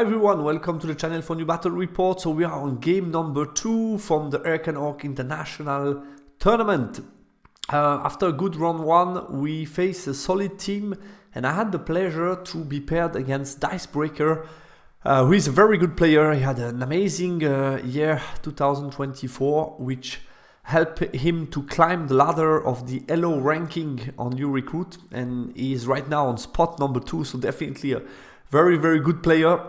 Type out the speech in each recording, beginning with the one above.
everyone, welcome to the channel for new battle report. So we are on game number 2 from the Orc International Tournament. After a good round 1, we face a solid team, and I had the pleasure to be paired against Dicebreaker, who is a very good player. He had an amazing year 2024, which helped him to climb the ladder of the LO ranking on new recruit, and he is right now on spot number 2, so definitely a very good player.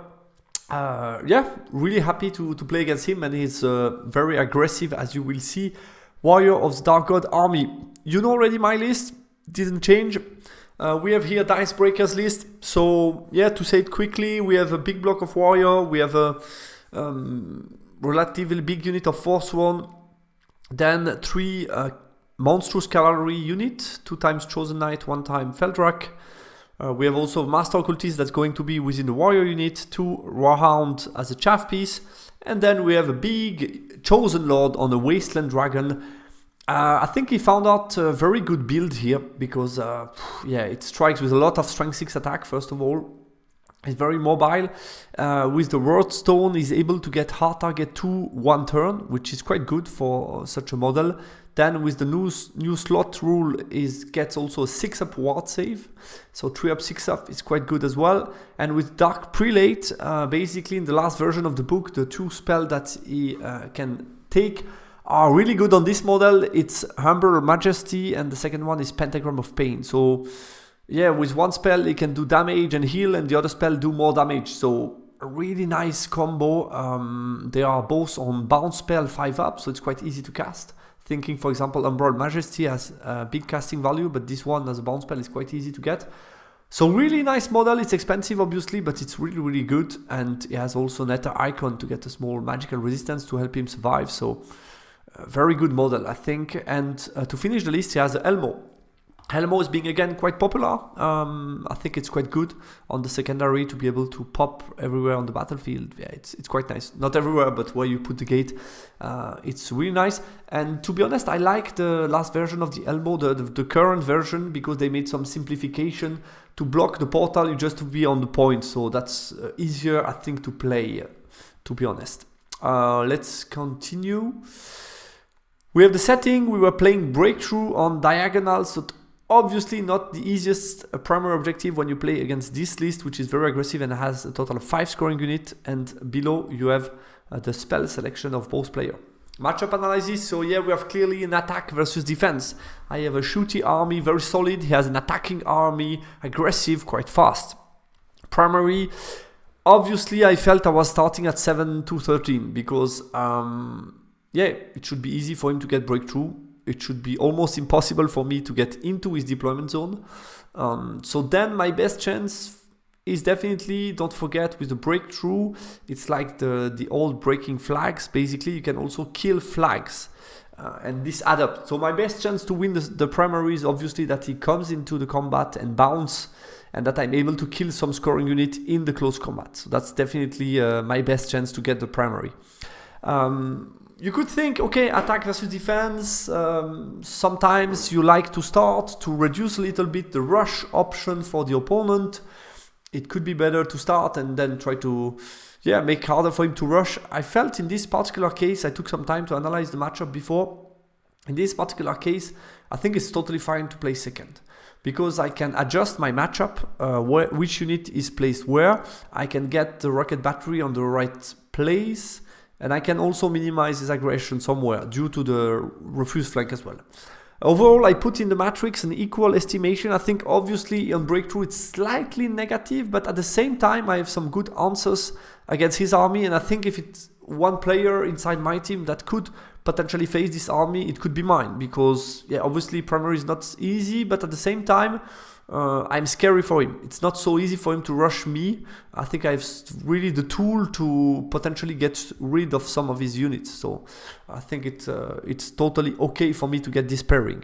Yeah, really happy to play against him, and he's very aggressive, as you will see. Warrior of the Dark God army. You know already my list, didn't change. We have here Dicebreaker's list. So yeah, to say it quickly, we have a big block of Warrior, we have a relatively big unit of Force 1, then 3 monstrous cavalry unit, 2 times Chosen Knight, 1 time Feldrak. We have also Master Occultist that's going to be within the Warrior unit, 2 Rawhound as a chaff piece, and then we have a big Chosen Lord on a Wasteland Dragon. I think he found out a very good build here, because yeah, it strikes with a lot of strength 6 attack first of all. It's very mobile. With the Word Stone, he's able to get hard target 2 1 turn, which is quite good for such a model. Then with the new slot rule, is gets also a 6-up ward save. So 3-up, 6-up is quite good as well. And with Dark Prelate, basically in the last version of the book, the 2 spells that he can take are really good on this model. It's Humble Majesty, and the second one is Pentagram of Pain. So yeah, with one spell he can do damage and heal, and the other spell do more damage. So a really nice combo. They are both on bounce spell 5-up, so it's quite easy to cast. Thinking, for example, Umbral Majesty has big casting value, but this one as a bounce spell is quite easy to get. So really nice model. It's expensive obviously, but it's really good, and it has also Nether Icon to get a small magical resistance to help him survive. So very good model, I think. And to finish the list, he has the Elmo. Elmo is being again quite popular. I think it's quite good on the secondary to be able to pop everywhere on the battlefield. Yeah, it's quite nice. Not everywhere, but where you put the gate, it's really nice. And to be honest, I like the last version of the Elmo, the current version, because they made some simplification to block the portal. You just to be on the point, so that's easier, I think, to play. To be honest, let's continue. We have the setting. We were playing Breakthrough on diagonal, so obviously not the easiest primary objective when you play against this list, which is very aggressive and has a total of 5 scoring unit, and below you have the spell selection of both players. Matchup analysis. So yeah, we have clearly an attack versus defense. I have a shooty army, very solid. He has an attacking army, aggressive, quite fast. Primary, obviously I felt I was starting at 7-13 because yeah, it should be easy for him to get Breakthrough. It should be almost impossible for me to get into his deployment zone. So then my best chance is definitely, don't forget, with the Breakthrough, it's like the old breaking flags. Basically, you can also kill flags, and this add up. So my best chance to win the primary is obviously that he comes into the combat and bounce, and that I'm able to kill some scoring unit in the close combat. So that's definitely my best chance to get the primary. You could think, okay, attack versus defense, sometimes you like to start to reduce a little bit the rush option for the opponent. It could be better to start and then try to, yeah, make harder for him to rush. I felt in this particular case, I took some time to analyze the matchup before. In this particular case, I think it's totally fine to play second, because I can adjust my matchup, which unit is placed where. I can get the rocket battery on the right place, and I can also minimize his aggression somewhere due to the refuse flank as well. Overall, I put in the matrix an equal estimation. I think obviously on Breakthrough it's slightly negative, but at the same time I have some good answers against his army, and I think if it's one player inside my team that could potentially face this army, it could be mine, because yeah, obviously primary is not easy, but at the same time I'm scary for him. It's not so easy for him to rush me. I think I have really the tool to potentially get rid of some of his units. So I think it's totally okay for me to get this pairing.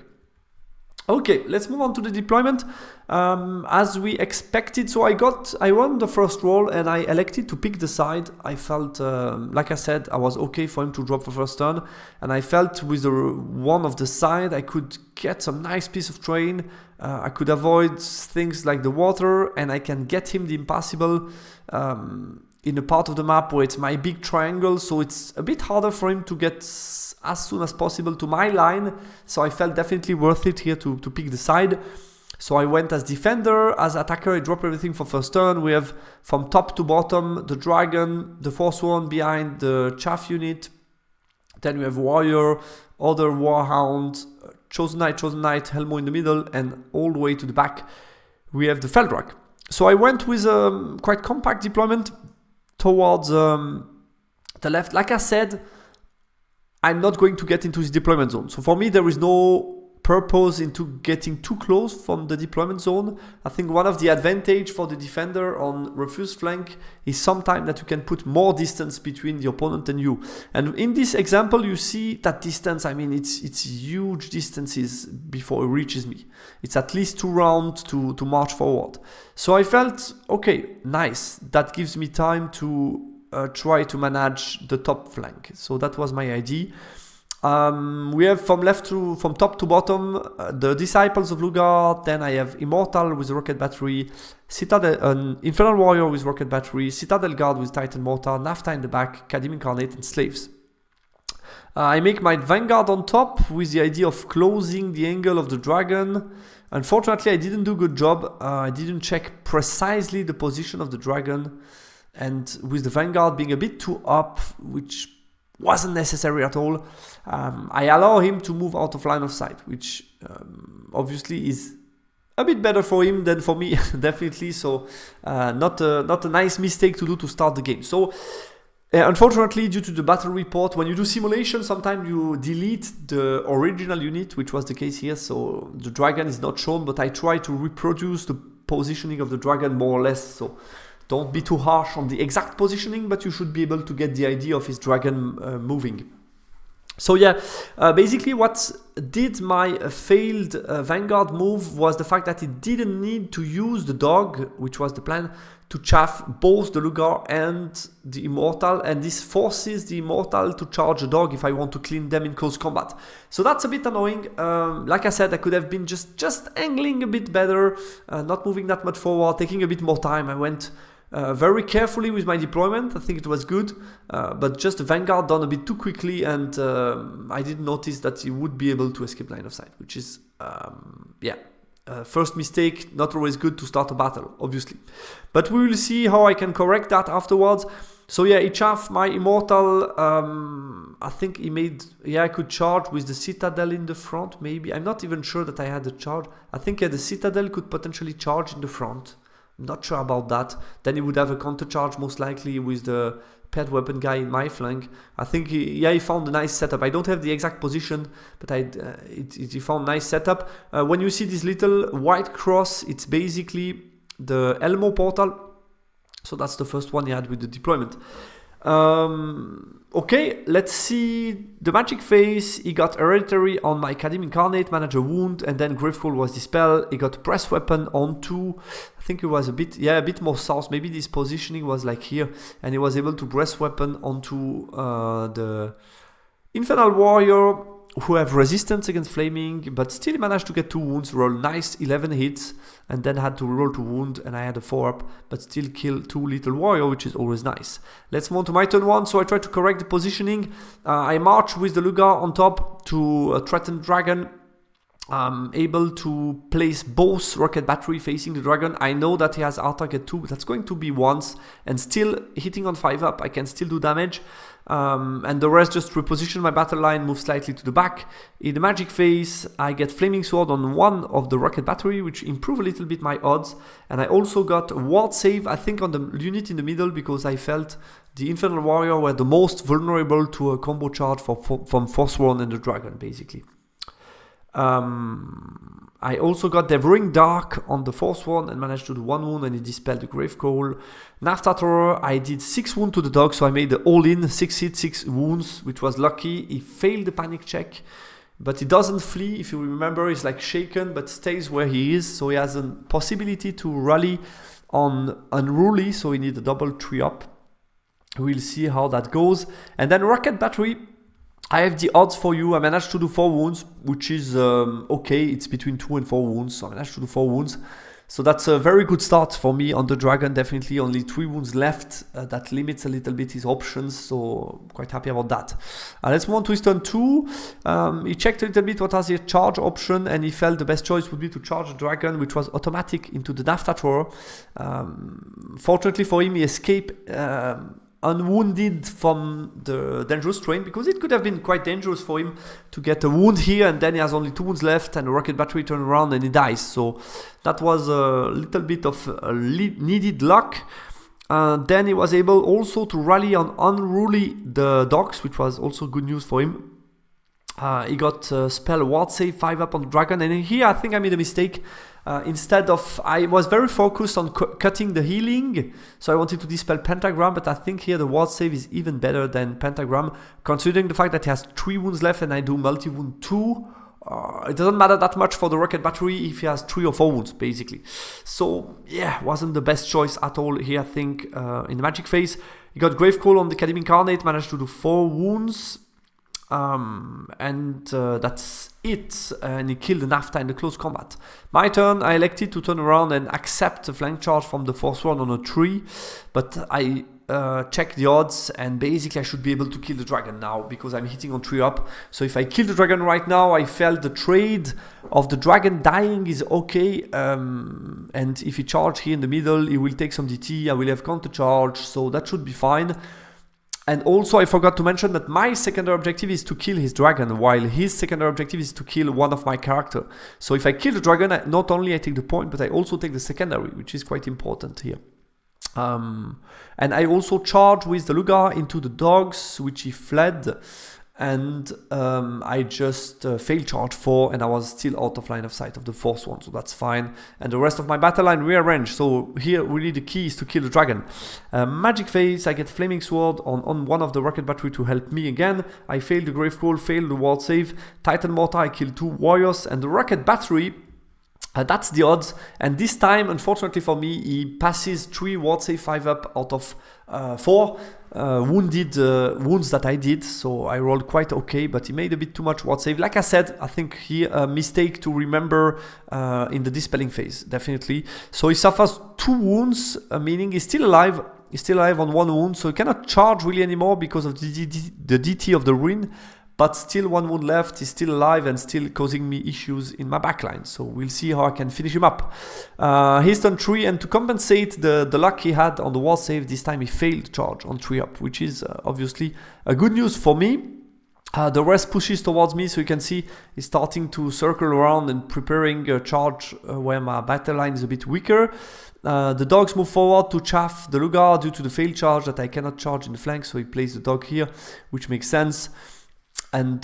Okay, let's move on to the deployment. As we expected, so I won the first roll and I elected to pick the side. I felt, like I said, I was okay for him to drop the first turn, and I felt with the one of the side I could get some nice piece of terrain. I could avoid things like the water, and I can get him the impassable in a part of the map where it's my big triangle, so it's a bit harder for him to get as soon as possible to my line. So I felt definitely worth it here to pick the side. So I went as defender. As attacker, I drop everything for first turn. We have from top to bottom the dragon, the Forsworn behind the chaff unit. Then we have warrior, other warhound, chosen knight, Helmo in the middle, and all the way to the back we have the Feldrak. So I went with a quite compact deployment towards the left. Like I said, I'm not going to get into his deployment zone. So for me, there is no purpose into getting too close from the deployment zone. I think one of the advantage for the defender on refused flank is sometimes that you can put more distance between the opponent and you. And in this example, you see that distance. I mean, it's huge distances before it reaches me. It's at least 2 rounds to march forward. So I felt, okay, nice. That gives me time to try to manage the top flank. So that was my idea. We have from top to bottom the Disciples of Lugard. Then I have Immortal with rocket battery, Citadel, Infernal Warrior with rocket battery, Citadel Guard with Titan Mortar, Nafta in the back, Kadim Incarnate, and Slaves. I make my Vanguard on top with the idea of closing the angle of the dragon. Unfortunately, I didn't do a good job. I didn't check precisely the position of the dragon, and with the Vanguard being a bit too up, which wasn't necessary at all, I allow him to move out of line of sight, which obviously is a bit better for him than for me, definitely. So not a nice mistake to do to start the game. So unfortunately, due to the battle report, when you do simulation, sometimes you delete the original unit, which was the case here. So the dragon is not shown, but I try to reproduce the positioning of the dragon more or less. So don't be too harsh on the exact positioning, but you should be able to get the idea of his dragon moving. So yeah, basically what did my failed Vanguard move was the fact that it didn't need to use the dog, which was the plan, to chaff both the Lugar and the Immortal, and this forces the Immortal to charge the dog if I want to clean them in close combat. So that's a bit annoying. Like I said, I could have been just angling a bit better, not moving that much forward, taking a bit more time. I went very carefully with my deployment. I think it was good, but just the Vanguard done a bit too quickly, and I didn't notice that he would be able to escape line of sight, which is, first mistake, not always good to start a battle, obviously. But we will see how I can correct that afterwards. So yeah, he chaffed my Immortal. I think he made, I could charge with the Citadel in the front, maybe. I'm not even sure that I had the charge. I think the Citadel could potentially charge in the front. Not sure about that. Then he would have a counter charge most likely with the pet weapon guy in my flank. I think he found a nice setup. I don't have the exact position, but he found a nice setup. When you see this little white cross, it's basically the Elmo portal. So that's the first one he had with the deployment. Okay, let's see the magic phase. He got hereditary on my Kadim Incarnate, manage a wound, and then Gravecrawl was dispelled. He got press weapon on 2. I think it was a bit more south. Maybe this positioning was like here, and he was able to press weapon onto the Infernal Warrior, who have resistance against flaming, but still managed to get 2 wounds, roll nice 11 hits, and then had to roll to wound, and I had a 4-up, but still kill 2 little warrior, which is always nice. Let's move on to my turn 1, so I try to correct the positioning. I march with the Lugar on top to a threatened dragon, able to place both rocket battery facing the dragon. I know that he has R target 2, but that's going to be once, and still hitting on 5-up, I can still do damage. And the rest just reposition my battle line, move slightly to the back. In the magic phase, I get Flaming Sword on one of the rocket battery, which improve a little bit my odds. And I also got ward save, I think, on the unit in the middle, because I felt the Infernal Warrior were the most vulnerable to a combo charge from Forsworn and the Dragon, basically. I also got Devouring Dark on the Forsworn and managed to do 1 wound, and he dispelled the Gravecrawl. Nafta Terror, I did 6 wounds to the dog, so I made the all-in 6 hits, 6 wounds, which was lucky. He failed the panic check, but he doesn't flee. If you remember, he's like shaken, but stays where he is, so he has a possibility to rally on Unruly, so he needs a double 3-up. We'll see how that goes. And then Rocket Battery, I have the odds for you. I managed to do 4 wounds, which is okay. It's between 2 and 4 wounds, so I managed to do 4 wounds. So that's a very good start for me on the dragon. Definitely only 3 wounds left. That limits a little bit his options, so quite happy about that. Let's move on to his turn 2. He checked a little bit what has the charge option, and he felt the best choice would be to charge the dragon, which was automatic into the Nafta thrower. Fortunately for him, he escaped unwounded from the dangerous terrain, because it could have been quite dangerous for him to get a wound here, and then he has only 2 wounds left, and the rocket battery turns around and he dies. So that was a little bit of needed luck. Then he was able also to rally on unruly the dogs, which was also good news for him. He got spell ward save 5 up on the dragon, and here I think I made a mistake. Instead of, I was very focused on cutting the healing, so I wanted to dispel pentagram, but I think here the ward save is even better than pentagram, considering the fact that he has 3 wounds left and I do multi-wound 2. It doesn't matter that much for the rocket battery if he has 3 or 4 wounds, basically. So yeah, wasn't the best choice at all here, I think, in the magic phase. He got Gravecall on the Academy Incarnate, managed to do 4 wounds. That's it, and he killed the Nafta in the close combat. My turn, I elected to turn around and accept a flank charge from the Forsworn on a tree, but I checked the odds, and basically I should be able to kill the dragon now, because I'm hitting on 3 up. So if I kill the dragon right now, I felt the trade of the dragon dying is okay, and if he charge here in the middle, he will take some DT, I will have counter charge, so that should be fine. And also I forgot to mention that my secondary objective is to kill his dragon, while his secondary objective is to kill one of my character. So if I kill the dragon, not only I take the point, but I also take the secondary, which is quite important here. And I also charge with the Lugar into the dogs, which he fled. And I just failed charge 4, and I was still out of line of sight of the 4th one, so that's fine. And the rest of my battle line rearranged, so here really the key is to kill the dragon. Magic phase, I get Flaming Sword on one of the rocket battery to help me again. I failed the Gravecall, failed the ward save. Titan Mortar, I killed 2 warriors, and the rocket battery, that's the odds. And this time, unfortunately for me, he passes 3 ward save 5 up out of 4 wounds that I did, so I rolled quite okay, but he made a bit too much ward save. Like I said, I think he a mistake to remember in the dispelling phase, definitely. So he suffers 2 wounds, meaning he's still alive. He's still alive on 1 wound, so he cannot charge really anymore because of the DT of the ruin. But still 1 wound left, he's still alive and still causing me issues in my backline. So we'll see how I can finish him up. He's done 3, and to compensate the luck he had on the wall save, this time he failed charge on 3 up, which is obviously a good news for me. The rest pushes towards me, so you can see he's starting to circle around and preparing a charge where my battle line is a bit weaker. The dogs move forward to chaff the Lugar due to the failed charge that I cannot charge in the flank, so he plays the dog here, which makes sense. And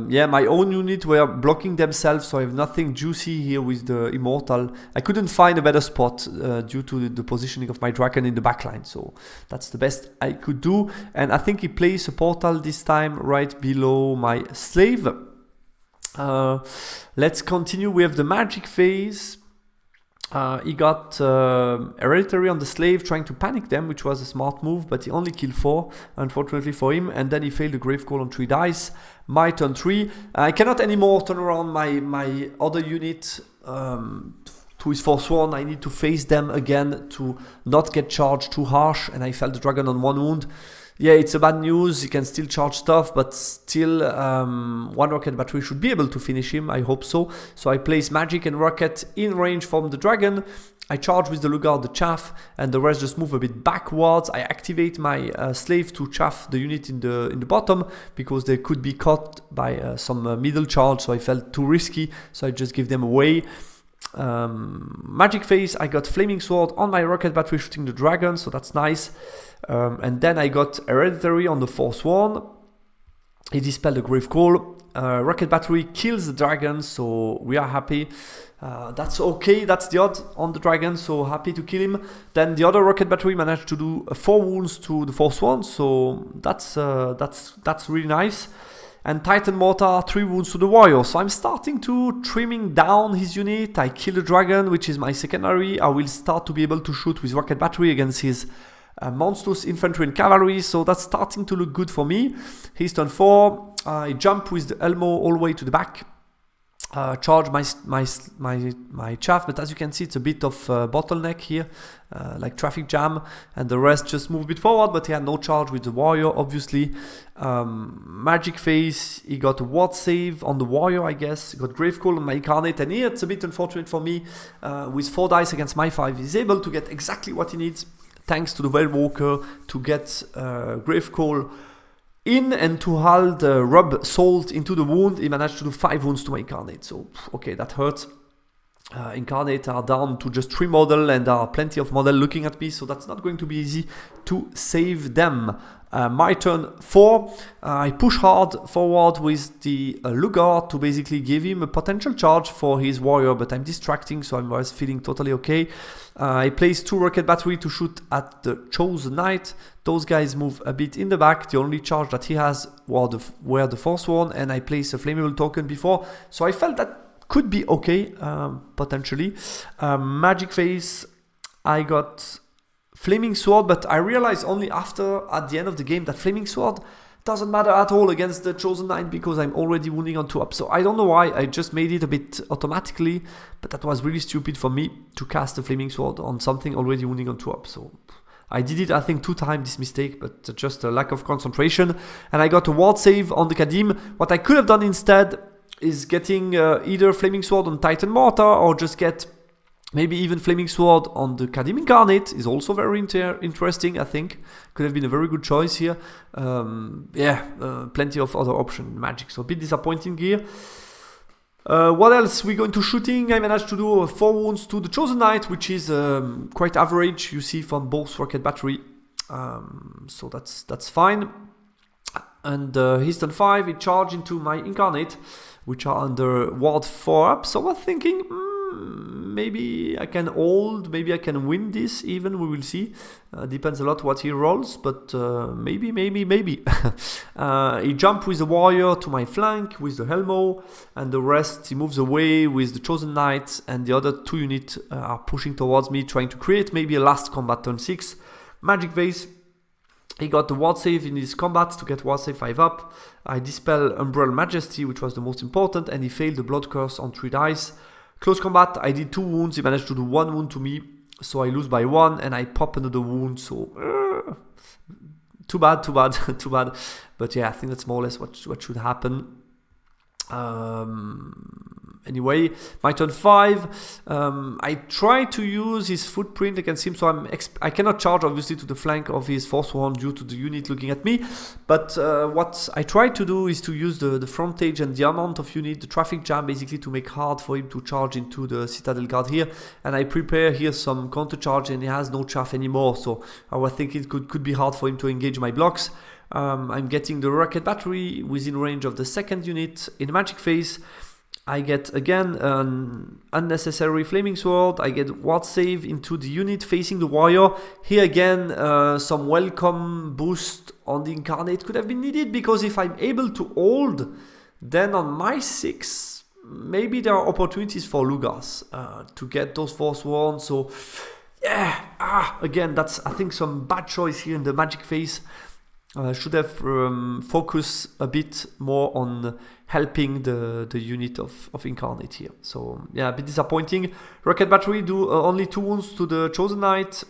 yeah, my own unit were blocking themselves, so I have nothing juicy here with the Immortal. I couldn't find a better spot due to the positioning of my dragon in the backline, so that's the best I could do. And I think he plays a portal this time right below my slave. Let's continue. We have the magic phase. He got Hereditary on the slave, trying to panic them, which was a smart move, but he only killed 4, unfortunately for him, and then he failed the Gravecall on 3 dice. My turn 3. I cannot anymore turn around my other unit to his Forsworn. I need to face them again to not get charged too harsh, and I felt the dragon on 1 wound. Yeah, it's a bad news. He can still charge stuff, but still 1 rocket battery should be able to finish him. I hope so. So I place magic and rocket in range from the dragon. I charge with the Lugar the chaff, and the rest just move a bit backwards. I activate my slave to chaff the unit in the bottom, because they could be caught by some middle charge, so I felt too risky, so I just give them away. Magic phase, I got Flaming Sword on my rocket battery shooting the dragon, so that's nice. And then I got Hereditary on the Forsworn. He dispelled the Gravecall. Rocket battery kills the dragon, so we are happy. That's okay, that's the odd on the dragon, so happy to kill him. Then the other rocket battery managed to do 4 wounds to the Forsworn, so that's really nice. And Titan Mortar, 3 wounds to the warrior. So I'm starting to trimming down his unit. I kill the dragon, which is my secondary. I will start to be able to shoot with rocket battery against his monstrous infantry and cavalry. So that's starting to look good for me. He's turn 4. I jump with the Elmo all the way to the back. charge my chaff, but as you can see, it's a bit of bottleneck here, like traffic jam, and the rest just move a bit forward, but he had no charge with the warrior, obviously. Magic Face, he got a ward save on the warrior, I guess. He got Gravecall on my incarnate, and here it's a bit unfortunate for me. With 4 dice against my 5, he's able to get exactly what he needs, thanks to the Veilwalker, to get Gravecall in and to rub salt into the wound. He managed to do 5 wounds to my incarnate, so okay, that hurts. Incarnate are down to just 3 model, and there are plenty of model looking at me, so that's not going to be easy to save them. My turn 4, I push hard forward with the Lugard to basically give him a potential charge for his warrior, but I'm distracting, so I was feeling totally okay. I place 2 rocket battery to shoot at the Chosen Knight. Those guys move a bit in the back. The only charge that he has were the Forsworn, and I place a flammable token before, so I felt that could be okay, potentially. Magic Face, I got Flaming Sword, but I realized only at the end of the game, that Flaming Sword doesn't matter at all against the Chosen Knight because I'm already wounding on 2 up. So I don't know why, I just made it a bit automatically, but that was really stupid for me to cast the Flaming Sword on something already wounding on 2 up. So I did it, I think, 2 times, this mistake, but just a lack of concentration. And I got a ward save on the Kadim. What I could have done instead is getting either Flaming Sword on Titan Mortar, or just get maybe even Flaming Sword on the Kadim Incarnate is also very interesting, I think. Could have been a very good choice here. Plenty of other options in Magic, so a bit disappointing here. What else? We're going to shooting. I managed to do 4 wounds to the Chosen Knight, which is quite average, you see, from both rocket battery. So that's fine. And his turn 5, he charged into my Incarnate, which are under ward 4 up. So I'm thinking, maybe I can hold, maybe I can win this even, we will see. Depends a lot what he rolls, but maybe. He jumped with the warrior to my flank with the Helmo, and the rest he moves away with the Chosen Knight, and the other 2 units are pushing towards me, trying to create maybe a last combat turn 6. Magic Vase, he got the ward save in his combat to get ward save 5 up. I dispel Umbral Majesty, which was the most important, and he failed the Blood Curse on 3 dice. Close combat, I did 2 wounds, he managed to do 1 wound to me, so I lose by 1, and I pop another wound, so too bad. But yeah, I think that's more or less what should happen. Anyway, my turn 5, I try to use his footprint against him, so I cannot charge obviously to the flank of his Forsworn due to the unit looking at me, but what I try to do is to use the frontage and the amount of unit, the traffic jam, basically to make hard for him to charge into the Citadel Guard here, and I prepare here some counter charge, and he has no chaff anymore, so I was thinking it could be hard for him to engage my blocks. I'm getting the rocket battery within range of the 2nd unit. In Magic Phase, I get again an unnecessary Flaming Sword. I get ward save into the unit facing the warrior. Here again, some welcome boost on the Incarnate could have been needed, because if I'm able to hold, then on my 6, maybe there are opportunities for Lugas to get those Forsworn. So yeah, again, that's, I think, some bad choice here in the Magic Phase. Should have focused a bit more on helping the unit of Incarnate here. So yeah, a bit disappointing. Rocket Battery do only 2 wounds to the Chosen Knight,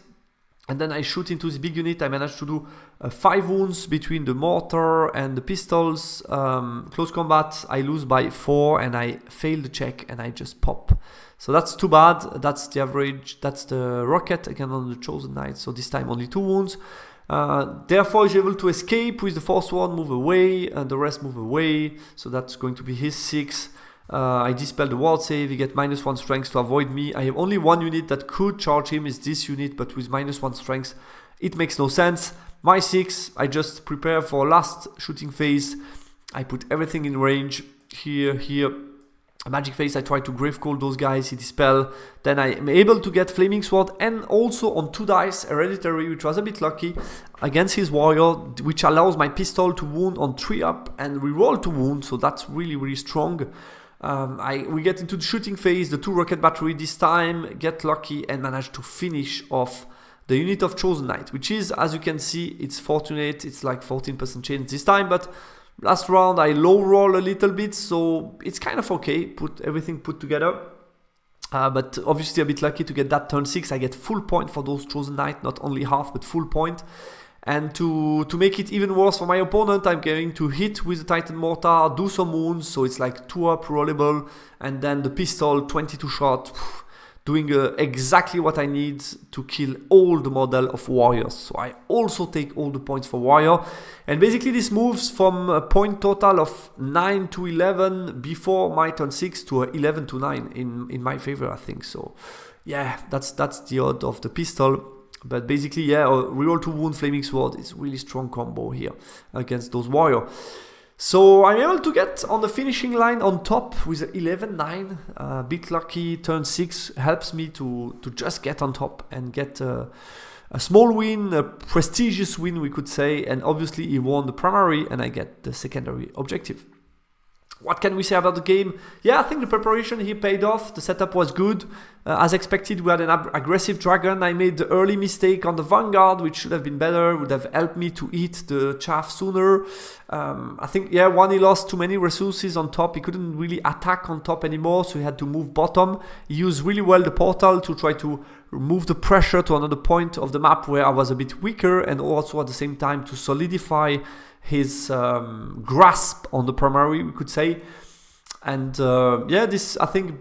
and then I shoot into this big unit. I managed to do 5 wounds between the mortar and the pistols. Close combat, I lose by 4, and I fail the check, and I just pop. So that's too bad. That's the average. That's the rocket again on the Chosen Knight. So this time only 2 wounds. Therefore he's able to escape with the Forsworn, move away, and the rest move away, so that's going to be his 6. I dispel the ward save, he gets -1 strength to avoid me. I have only 1 unit that could charge him, is this unit, but with -1 strength it makes no sense. My 6, I just prepare for last shooting phase. I put everything in range, here. Magic Phase, I try to Gravecall those guys, he dispel. Then I am able to get Flaming Sword, and also on 2 dice, Hereditary, which was a bit lucky, against his warrior, which allows my pistol to wound on 3 up and reroll to wound, so that's really strong. We get into the shooting phase, the 2 rocket battery this time, get lucky and manage to finish off the unit of Chosen Knight, which is, as you can see, it's fortunate, it's like 14% chance this time, but Last round I low roll a little bit, so it's kind of okay, everything put together. But obviously a bit lucky to get that turn 6. I get full point for those Chosen Knight, not only half but full point. And to make it even worse for my opponent, I'm going to hit with the Titan Mortar, do some wounds, so it's like 2 up rollable, and then the pistol, 22 shot, doing exactly what I need to kill all the model of warriors. So I also take all the points for warrior. And basically this moves from a point total of 9 to 11 before my turn 6 to 11 to 9 in my favor, I think. So yeah, that's the odd of the pistol. But basically, yeah, reroll 2 wound, Flaming Sword is really strong combo here against those warrior. So I'm able to get on the finishing line on top with 11-9. Bit lucky, turn 6 helps me to just get on top and get a small win, a prestigious win we could say. And obviously he won the primary and I get the secondary objective. What can we say about the game? Yeah, I think the preparation here paid off. The setup was good. As expected, we had an aggressive dragon. I made the early mistake on the Vanguard, which should have been better. Would have helped me to eat the chaff sooner. I think, yeah, one, he lost too many resources on top. He couldn't really attack on top anymore, so he had to move bottom. He used really well the portal to try to remove the pressure to another point of the map where I was a bit weaker, and also at the same time to solidify his grasp on the primary, we could say. And yeah, this, I think,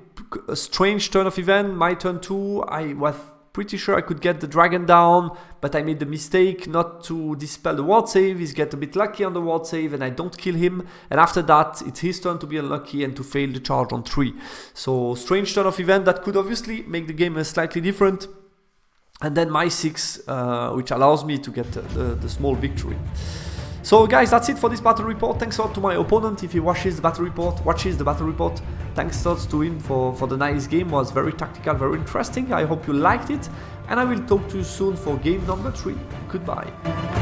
a strange turn of event. My turn 2, I was pretty sure I could get the dragon down, but I made the mistake not to dispel the ward save. He's get a bit lucky on the ward save and I don't kill him. And after that, it's his turn to be unlucky and to fail the charge on 3. So strange turn of event that could obviously make the game slightly different. And then my 6, which allows me to get the small victory. So guys, that's it for this battle report. Thanks a lot to my opponent if he watches the battle report. Thanks a lot to him for the nice game. It was very tactical, very interesting. I hope you liked it. And I will talk to you soon for game number 3. Goodbye.